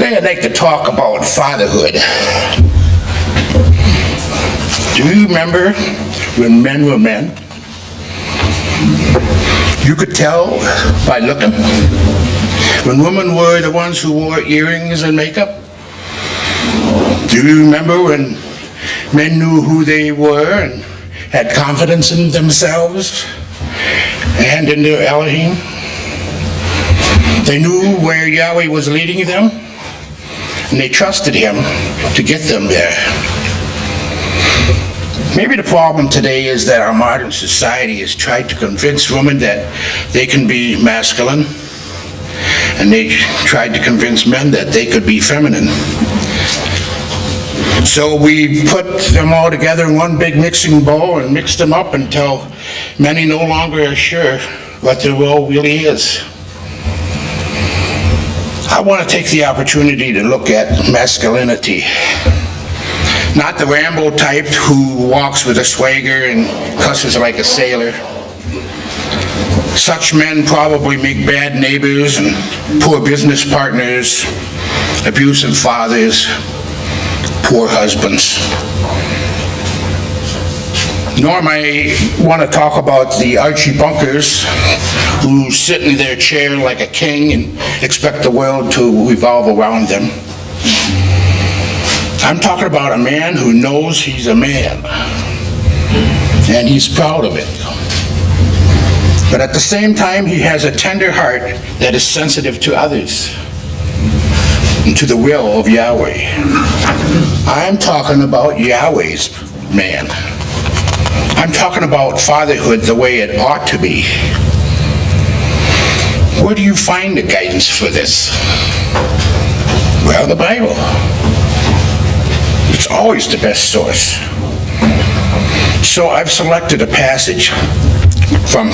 Today I'd like to talk about fatherhood. Do you remember when men were men? You could tell by looking. When women were the ones who wore earrings and makeup. Do you remember when men knew who they were and had confidence in themselves and in their Elohim? They knew where Yahweh was leading them, and they trusted him to get them there. Maybe the problem today is that our modern society has tried to convince women that they can be masculine, and they tried to convince men that they could be feminine. So we put them all together in one big mixing bowl and mix them up until many no longer are sure what their role really is. I want to take the opportunity to look at masculinity. Not the Rambo type who walks with a swagger and cusses like a sailor. Such men probably make bad neighbors and poor business partners, abusive fathers, poor husbands. Nor am I want to talk about the Archie Bunkers who sit in their chair like a king and expect the world to revolve around them. I'm talking about a man who knows he's a man, and he's proud of it. But at the same time, he has a tender heart that is sensitive to others and to the will of Yahweh. I'm talking about Yahweh's man. I'm talking about fatherhood the way it ought to be. Where do you find the guidance for this? Well, the Bible. It's always the best source. So I've selected a passage from 1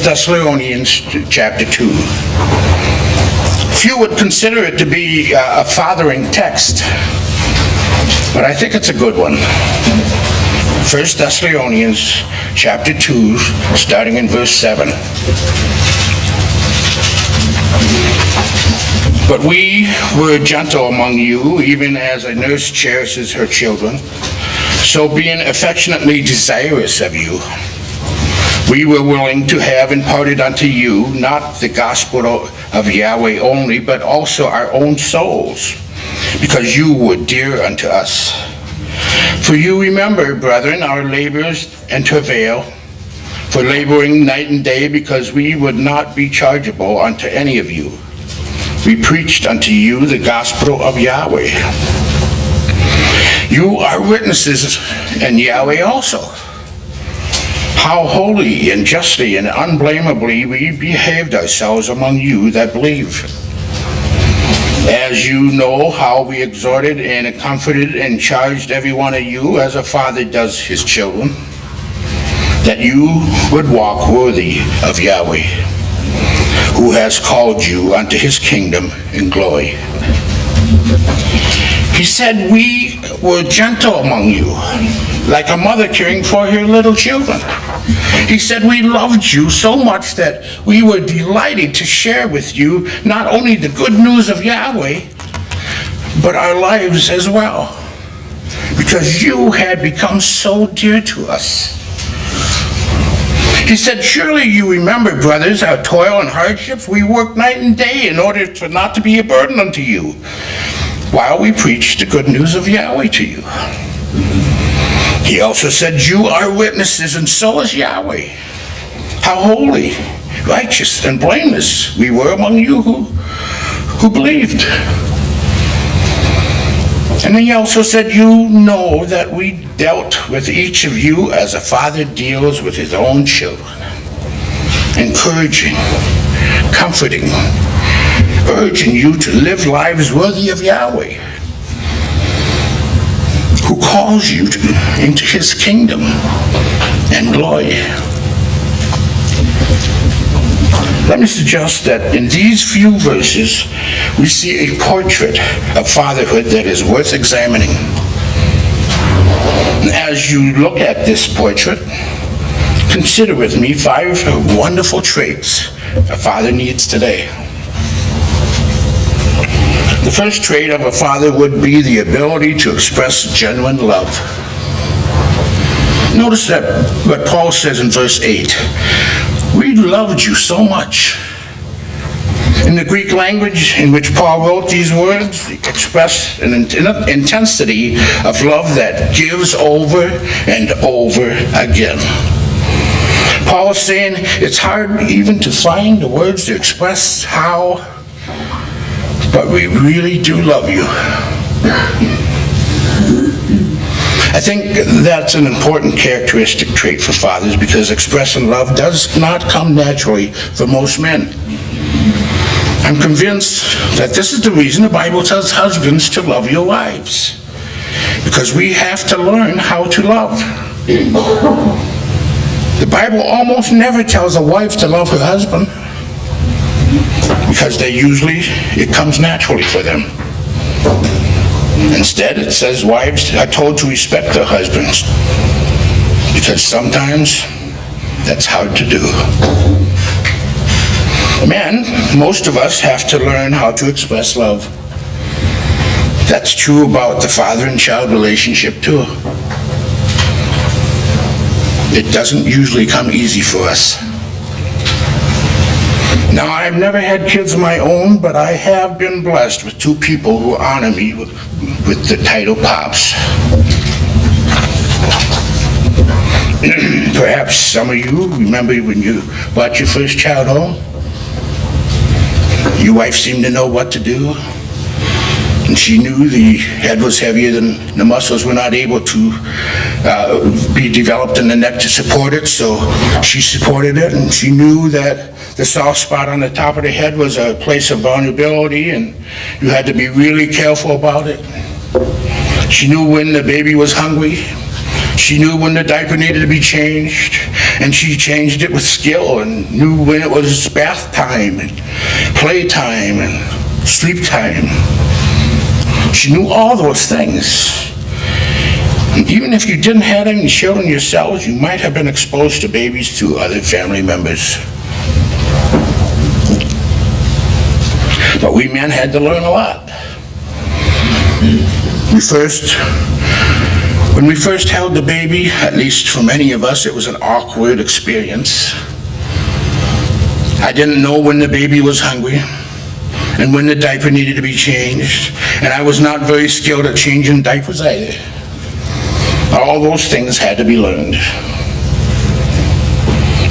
Thessalonians chapter 2. Few would consider it to be a fathering text, but I think it's a good one. 1 Thessalonians chapter 2, starting in verse 7. But we were gentle among you, even as a nurse cherishes her children. So being affectionately desirous of you, we were willing to have imparted unto you not the gospel of Yahweh only, but also our own souls, because you were dear unto us. For you remember, brethren, our labors and travail, for laboring night and day, because we would not be chargeable unto any of you. We preached unto you the gospel of Yahweh. You are witnesses, and Yahweh also, how holy and justly and unblameably we behaved ourselves among you that believe. As you know how we exhorted and comforted and charged every one of you as a father does his children, that you would walk worthy of Yahweh, who has called you unto his kingdom and glory. He said we were gentle among you, like a mother caring for her little children. He said we loved you so much that we were delighted to share with you not only the good news of Yahweh, but our lives as well, because you had become so dear to us. He said, surely you remember, brothers, our toil and hardships. We worked night and day in order to not to be a burden unto you, while we preached the good news of Yahweh to you. He also said, you are witnesses, and so is Yahweh, how holy, righteous, and blameless we were among you who believed. And then he also said, you know that we dealt with each of you as a father deals with his own children, encouraging, comforting, urging you to live lives worthy of Yahweh, who calls you into his kingdom and glory. Let me suggest that in these few verses, we see a portrait of fatherhood that is worth examining. And as you look at this portrait, consider with me 5 wonderful traits a father needs today. The first trait of a father would be the ability to express genuine love. Notice that what Paul says in verse 8. We loved you so much. In the Greek language in which Paul wrote these words, express an intensity of love that gives over and over again. Paul is saying it's hard even to find the words to express how, but we really do love you. I think that's an important characteristic trait for fathers, because expressing love does not come naturally for most men. I'm convinced that this is the reason the Bible tells husbands to love your wives, because we have to learn how to love. The Bible almost never tells a wife to love her husband, because it comes naturally for them. Instead, it says wives are told to respect their husbands, because sometimes that's hard to do. Men, most of us have to learn how to express love. That's true about the father and child relationship too. It doesn't usually come easy for us. Now, I've never had kids of my own, but I have been blessed with two people who honor me with the title Pops. Perhaps some of you remember when you brought your first child home. Your wife seemed to know what to do, and she knew the head was heavier than the muscles were not able to be developed in the neck to support it, so she supported it, and she knew that the soft spot on the top of the head was a place of vulnerability, and you had to be really careful about it. She knew when the baby was hungry. She knew when the diaper needed to be changed, and she changed it with skill, and knew when it was bath time and play time and sleep time. She knew all those things. And even if you didn't have any children yourselves, you might have been exposed to babies through other family members. But we men had to learn a lot. When we first held the baby, at least for many of us, it was an awkward experience. I didn't know when the baby was hungry and when the diaper needed to be changed, and I was not very skilled at changing diapers either. All those things had to be learned.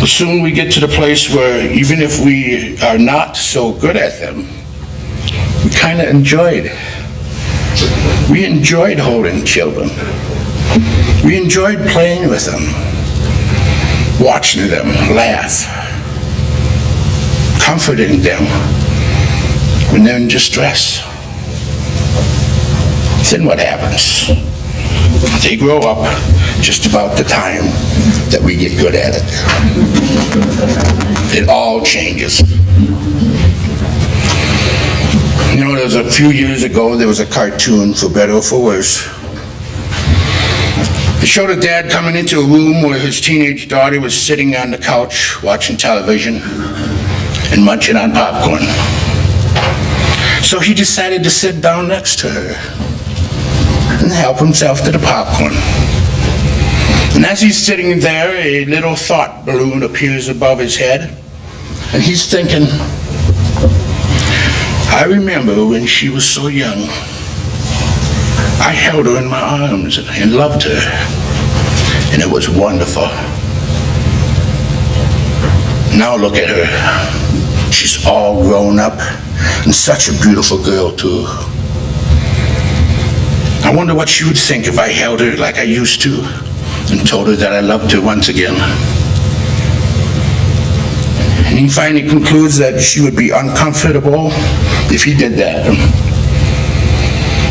But soon we get to the place where even if we are not so good at them, we kind of enjoyed it. We enjoyed holding children. We enjoyed playing with them, watching them laugh, comforting them when they're in distress. Then what happens? They grow up just about the time that we get good at it. It all changes. You know, there was a few years ago, there was a cartoon, for better or for worse. It showed a dad coming into a room where his teenage daughter was sitting on the couch watching television and munching on popcorn. So he decided to sit down next to her and help himself to the popcorn. And as he's sitting there, a little thought balloon appears above his head, and he's thinking, I remember when she was so young. I held her in my arms and loved her, and it was wonderful. Now look at her. She's all grown up, and such a beautiful girl too. I wonder what she would think if I held her like I used to and told her that I loved her once again. And he finally concludes that she would be uncomfortable if he did that.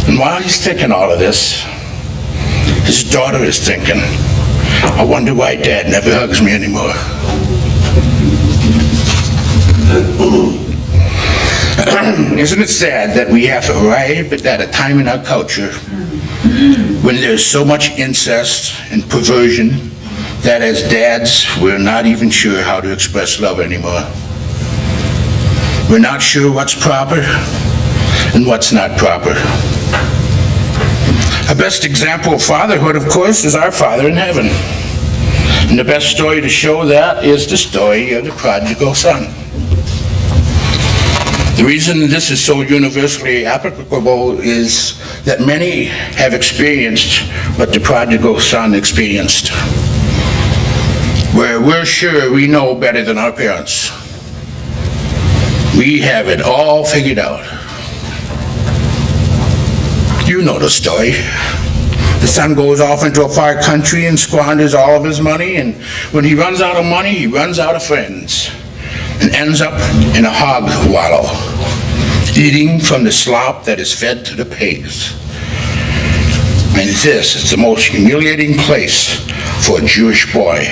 And while he's thinking all of this, his daughter is thinking, I wonder why Dad never hugs me anymore. Isn't it sad that we have arrived at a time in our culture when there's so much incest and perversion that as dads, we're not even sure how to express love anymore. We're not sure what's proper, and what's not proper. Our best example of fatherhood, of course, is our Father in heaven. And the best story to show that is the story of the prodigal son. The reason this is so universally applicable is that many have experienced what the prodigal son experienced, where we're sure we know better than our parents. We have it all figured out. You know the story. The son goes off into a far country and squanders all of his money, and when he runs out of money, he runs out of friends and ends up in a hog wallow, eating from the slop that is fed to the pigs. And this is the most humiliating place for a Jewish boy.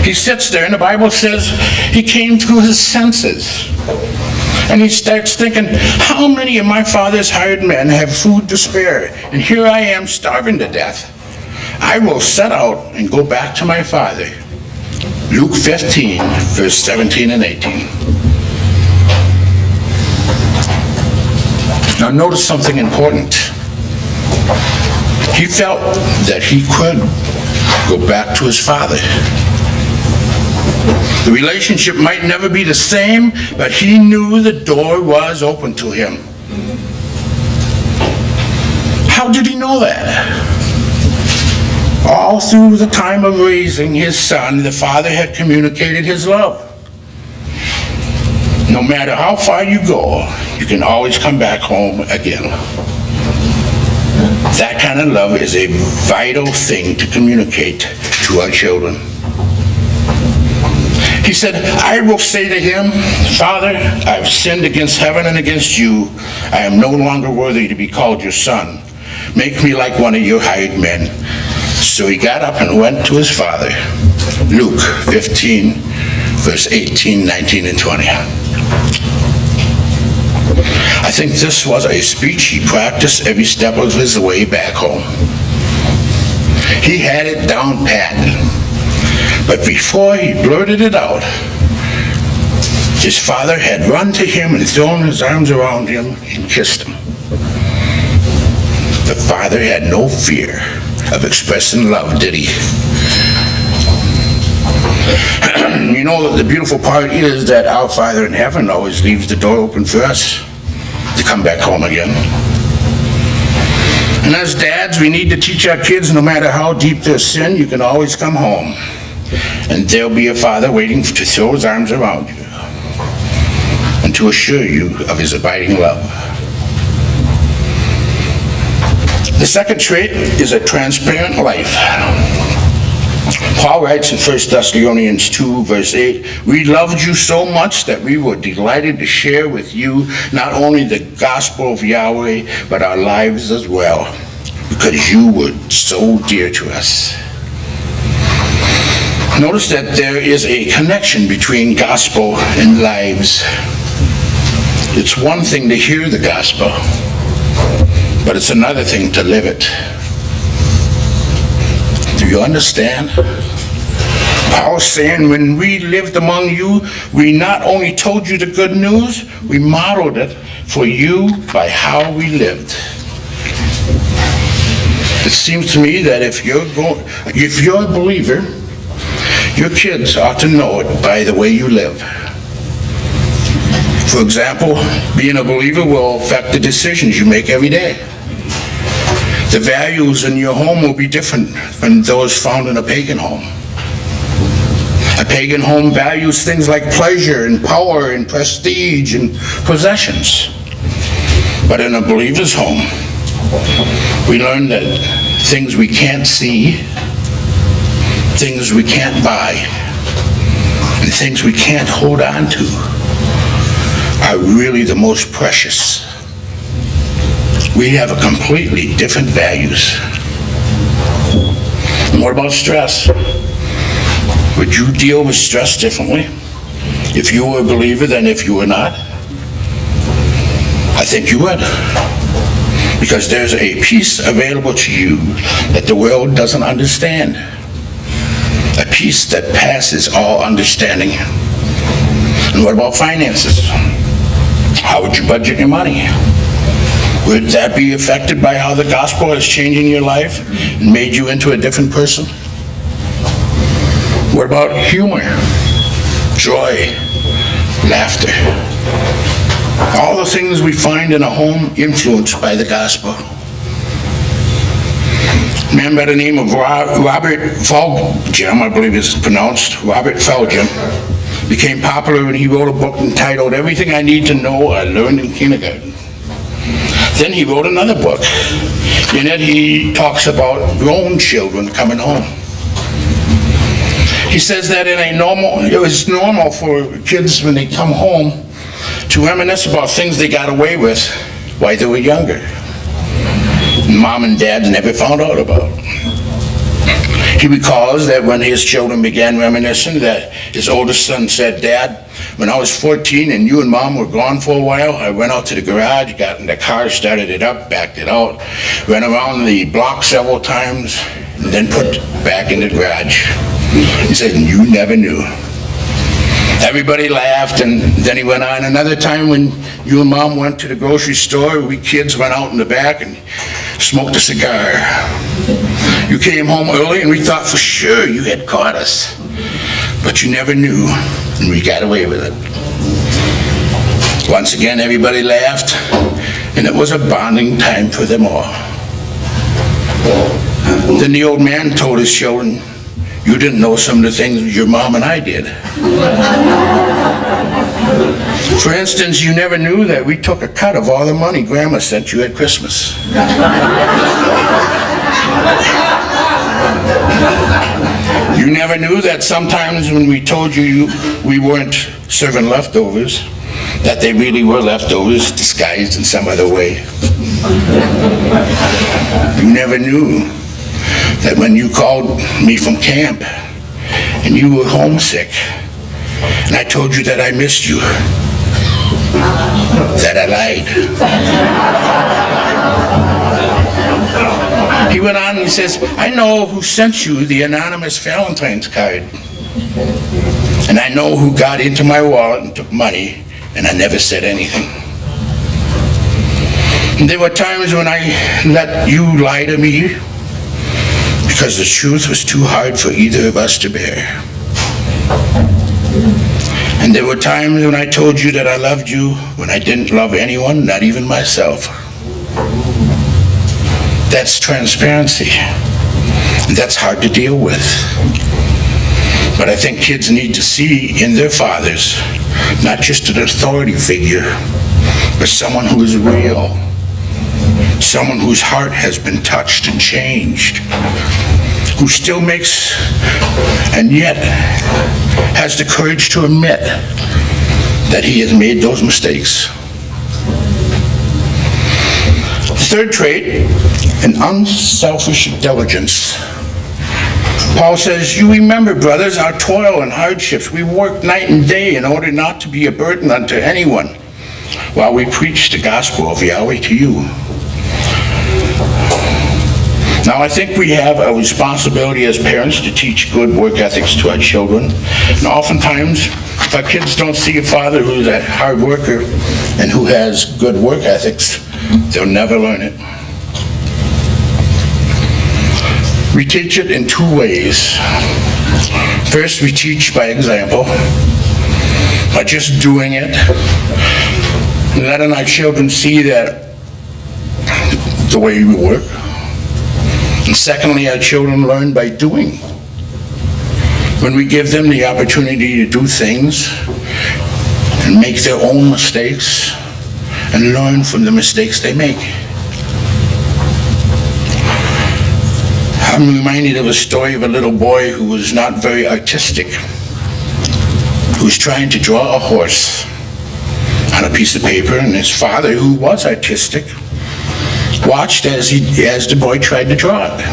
He sits there, and the Bible says he came to his senses. And he starts thinking, how many of my father's hired men have food to spare? And here I am starving to death. I will set out and go back to my father. Luke 15, verse 17 and 18. Now notice something important. He felt that he could go back to his father. The relationship might never be the same, but he knew the door was open to him. How did he know that? All through the time of raising his son, the father had communicated his love. No matter how far you go, you can always come back home again. That kind of love is a vital thing to communicate to our children. He said, I will say to him, Father, I've sinned against heaven and against you. I am no longer worthy to be called your son. Make me like one of your hired men. So he got up and went to his father. Luke 15, verse 18, 19, and 20. I think this was a speech he practiced every step of his way back home. He had it down pat. But before he blurted it out, his father had run to him and thrown his arms around him and kissed him. The father had no fear of expressing love, did he? You know, the beautiful part is that our Father in heaven always leaves the door open for us to come back home again. And as dads, we need to teach our kids, no matter how deep their sin, you can always come home. And there'll be a father waiting to throw his arms around you and to assure you of his abiding love. The second trait is a transparent life. Paul writes in 1 Thessalonians 2, verse 8, we loved you so much that we were delighted to share with you not only the gospel of Yahweh, but our lives as well, because you were so dear to us. Notice that there is a connection between gospel and lives. It's one thing to hear the gospel, but it's another thing to live it. Do you understand? Paul's saying, when we lived among you, we not only told you the good news, we modeled it for you by how we lived. It seems to me that if you're a believer, your kids ought to know it by the way you live. For example, being a believer will affect the decisions you make every day. The values in your home will be different than those found in a pagan home. A pagan home values things like pleasure and power and prestige and possessions. But in a believer's home, we learn that things we can't see, things we can't buy, and things we can't hold on to are really the most precious. We have a completely different values. And what about stress? Would you deal with stress differently if you were a believer than if you were not? I think you would. Because there's a peace available to you that the world doesn't understand. A peace that passes all understanding. And what about finances? How would you budget your money? Would that be affected by how the gospel is changing your life and made you into a different person? What about humor, joy, laughter? All the things we find in a home influenced by the gospel. A man by the name of Robert Fulghum, I believe it's pronounced, Robert Fulghum, became popular when he wrote a book entitled Everything I Need to Know I Learned in Kindergarten. Then he wrote another book. In it he talks about grown children coming home. He says that it was normal for kids when they come home to reminisce about things they got away with while they were younger. Mom and dad never found out about. He recalls that when his children began reminiscing, that his oldest son said, "Dad, when I was 14 and you and Mom were gone for a while, I went out to the garage, got in the car, started it up, backed it out, ran around the block several times, and then put it back in the garage." He said, "You never knew." Everybody laughed, and then he went on, "Another time when you and Mom went to the grocery store, we kids went out in the back and smoked a cigar. You came home early and we thought for sure you had caught us, but you never knew, and we got away with it." Once again, everybody laughed, and it was a bonding time for them all. Then the old man told his children, "You didn't know some of the things your mom and I did. For instance, you never knew that we took a cut of all the money Grandma sent you at Christmas. You never knew that sometimes when we told you we weren't serving leftovers, that they really were leftovers disguised in some other way. You never knew that when you called me from camp and you were homesick and I told you that I missed you, that I lied." He went on and he says, "I know who sent you the anonymous Valentine's card. And I know who got into my wallet and took money, and I never said anything. And there were times when I let you lie to me because the truth was too hard for either of us to bear. And there were times when I told you that I loved you when I didn't love anyone, not even myself. That's transparency. That's hard to deal with. But I think kids need to see in their fathers not just an authority figure, but someone who is real, someone whose heart has been touched and changed, who still makes and yet has the courage to admit that he has made those mistakes. The third trait, an unselfish diligence. Paul says, "You remember, brothers, our toil and hardships. We worked night and day in order not to be a burden unto anyone while we preach the gospel of Yahweh to you." Now, I think we have a responsibility as parents to teach good work ethics to our children. And oftentimes, if our kids don't see a father who's a hard worker and who has good work ethics, they'll never learn it. We teach it in two ways. First, we teach by example, by just doing it, letting our children see that the way we work. And secondly, our children learn by doing. When we give them the opportunity to do things and make their own mistakes and learn from the mistakes they make. I'm reminded of a story of a little boy who was not very artistic, who was trying to draw a horse on a piece of paper, and his father, who was artistic, watched as the boy tried to draw it.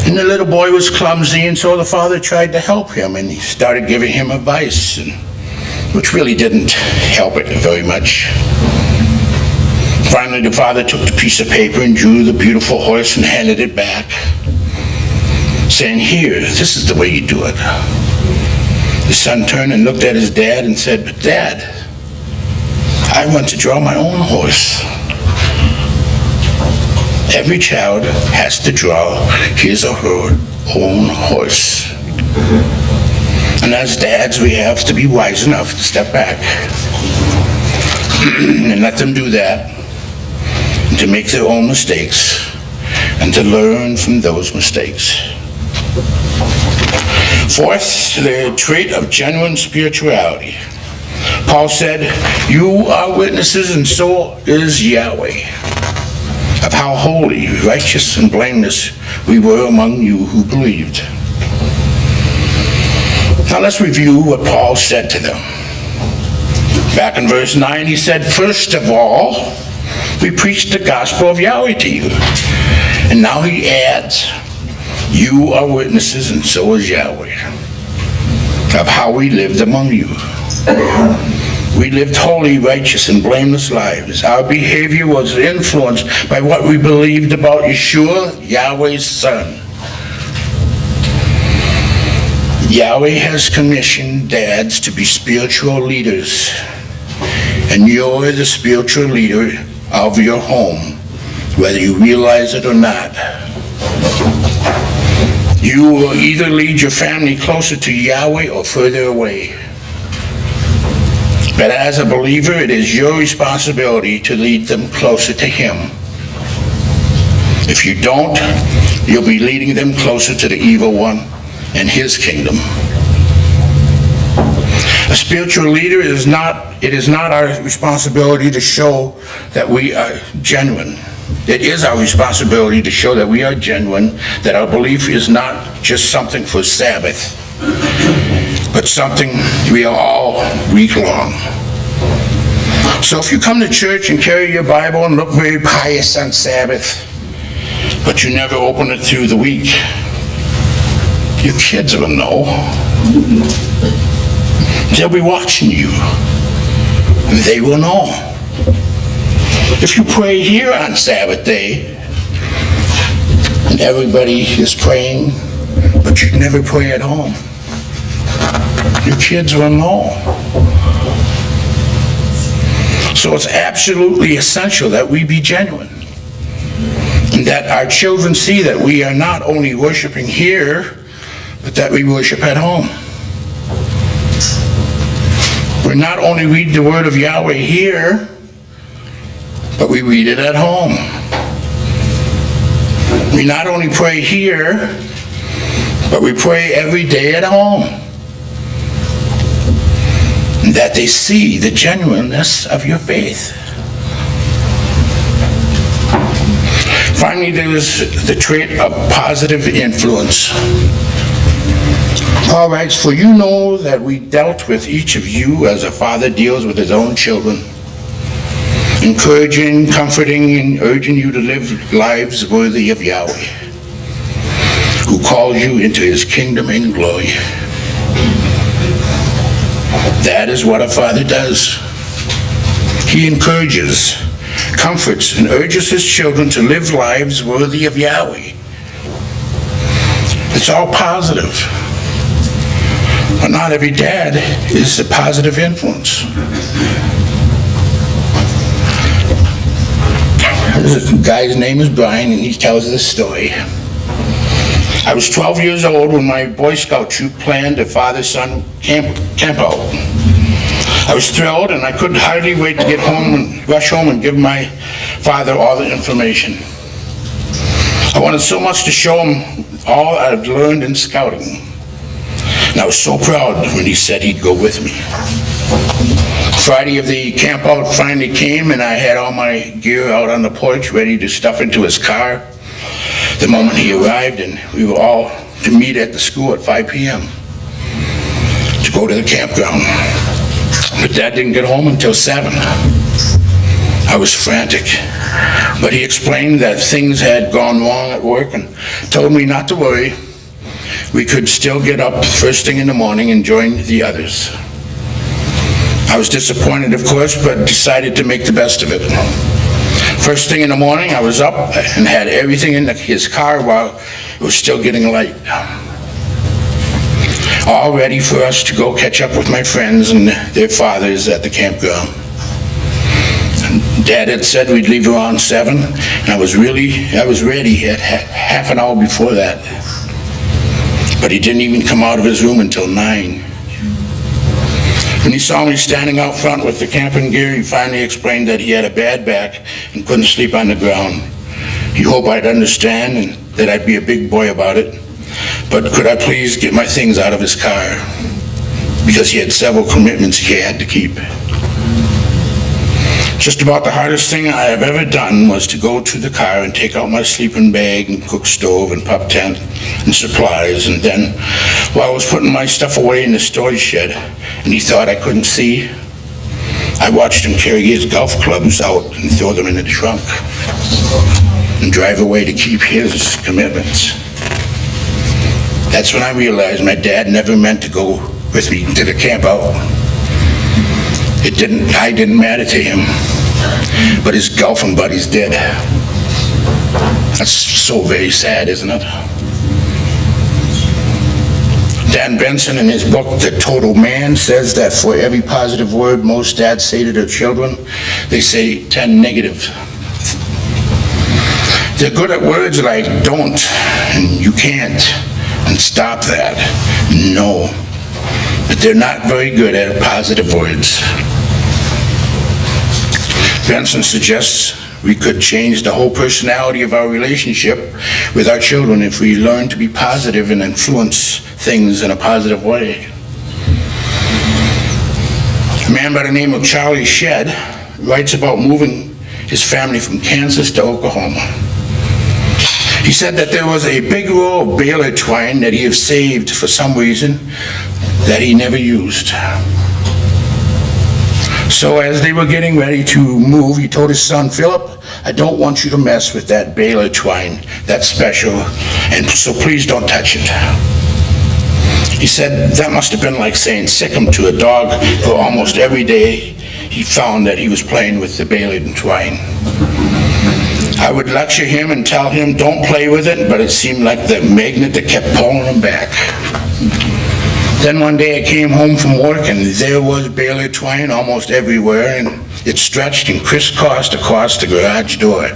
And the little boy was clumsy, and so the father tried to help him, and he started giving him advice, which really didn't help it very much. Finally, the father took the piece of paper and drew the beautiful horse and handed it back, saying, "Here, this is the way you do it." The son turned and looked at his dad and said, "But Dad, I want to draw my own horse. Every child has to draw his or her own horse. And as dads, we have to be wise enough to step back and let them do that, and to make their own mistakes, and to learn from those mistakes. Fourth, the trait of genuine spirituality. Paul said, "You are witnesses, and so is Yahweh, of how holy, righteous, and blameless we were among you who believed." Now let's review what Paul said to them. Back in verse 9, he said, "First of all, we preached the gospel of Yahweh to you." And now he adds, "You are witnesses, and so is Yahweh, of how we lived among you. We lived holy, righteous, and blameless lives. Our behavior was influenced by what we believed about Yeshua, Yahweh's Son." Yahweh has commissioned dads to be spiritual leaders, and you're the spiritual leader of your home, whether you realize it or not. You will either lead your family closer to Yahweh or further away. But as a believer, it is your responsibility to lead them closer to Him. If you don't, you'll be leading them closer to the evil one and his kingdom. A spiritual leader it is not our responsibility to show that we are genuine. It is our responsibility to show that we are genuine, that our belief is not just something for Sabbath, but something we are all week long. So if you come to church and carry your Bible and look very pious on Sabbath, but you never open it through the week, your kids will know. They'll be watching you, and they will know. If you pray here on Sabbath day, and everybody is praying, but you never pray at home, your kids will know. So it's absolutely essential that we be genuine, and that our children see that we are not only worshiping here, but that we worship at home. We not only read the word of Yahweh here, but we read it at home. We not only pray here, but we pray every day at home. And that they see the genuineness of your faith. Finally, there is the trait of positive influence. Paul writes, "For you know that we dealt with each of you as a father deals with his own children, encouraging, comforting, and urging you to live lives worthy of Yahweh, who called you into his kingdom and glory." That is what a father does. He encourages, comforts, and urges his children to live lives worthy of Yahweh. It's all positive. But not every dad is a positive influence. This guy's name is Brian, and he tells this story. "I was 12 years old when my Boy Scout troop planned a father-son camp out. I was thrilled, and I couldn't hardly wait to get home and rush home and give my father all the information. I wanted so much to show him all I'd learned in scouting. And I was so proud when he said he'd go with me. Friday of the camp out finally came, and I had all my gear out on the porch ready to stuff into his car the moment he arrived, and we were all to meet at the school at 5 p.m. to go to the campground. But Dad didn't get home until 7. I was frantic, but he explained that things had gone wrong at work and told me not to worry. We could still get up first thing in the morning and join the others. I was disappointed, of course, but decided to make the best of it. First thing in the morning, I was up and had everything in his car while it was still getting light, all ready for us to go catch up with my friends and their fathers at the campground. Dad had said we'd leave around 7, and I was ready at half an hour before that. But he didn't even come out of his room until 9. When he saw me standing out front with the camping gear, he finally explained that he had a bad back and couldn't sleep on the ground. He hoped I'd understand and that I'd be a big boy about it. But could I please get my things out of his car? Because he had several commitments he had to keep. Just about the hardest thing I have ever done was to go to the car and take out my sleeping bag and cook stove and pup tent and supplies. And then, while I was putting my stuff away in the storage shed, and he thought I couldn't see, I watched him carry his golf clubs out and throw them in the trunk and drive away to keep his commitments. That's when I realized my dad never meant to go with me to the camp out. I didn't matter to him, but his golfing buddies did. That's so very sad, isn't it? Dan Benson, in his book, The Total Man, says that for every positive word most dads say to their children, they say 10 negative. They're good at words like don't, and you can't, and stop that, no. But they're not very good at positive words. Benson suggests we could change the whole personality of our relationship with our children if we learn to be positive and influence things in a positive way. A man by the name of Charlie Shedd writes about moving his family from Kansas to Oklahoma. He said that there was a big roll of baler twine that he had saved for some reason that he never used. So as they were getting ready to move, he told his son, Philip, I don't want you to mess with that baler twine. That's special, and so please don't touch it. He said that must have been like saying sick him to a dog, for almost every day he found that he was playing with the baler twine. I would lecture him and tell him don't play with it, but it seemed like the magnet that kept pulling him back. Then one day I came home from work and there was baler twine almost everywhere, and it stretched and crisscrossed across the garage door.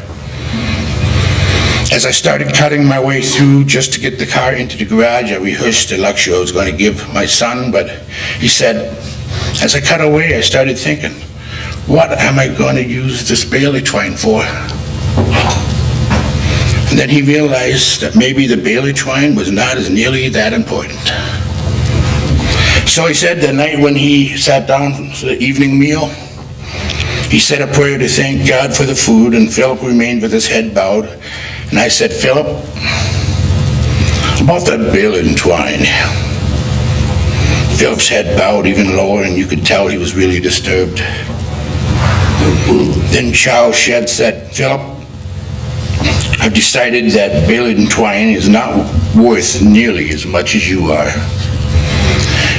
As I started cutting my way through just to get the car into the garage, I rehearsed the lecture I was going to give my son, but he said, as I cut away, I started thinking, what am I going to use this baler twine for? And then he realized that maybe the baler twine was not as nearly that important. So he said the night when he sat down for the evening meal, he said a prayer to thank God for the food, and Philip remained with his head bowed. And I said, Philip, about that baler twine. Philip's head bowed even lower, and you could tell he was really disturbed. Then Charles Shedd said, Philip, I've decided that baler twine is not worth nearly as much as you are.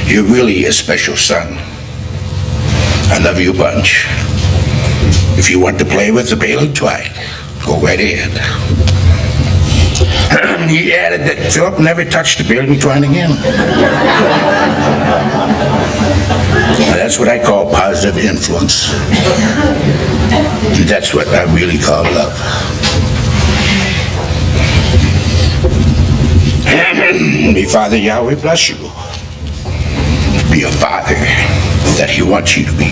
You're really a special son. I love you a bunch. If you want to play with the baler twine, go right ahead. He added that Philip never touched the baler twine again. Now, that's what I call positive influence. And that's what I really call love. May Father Yahweh bless you. Be a father that he wants you to be.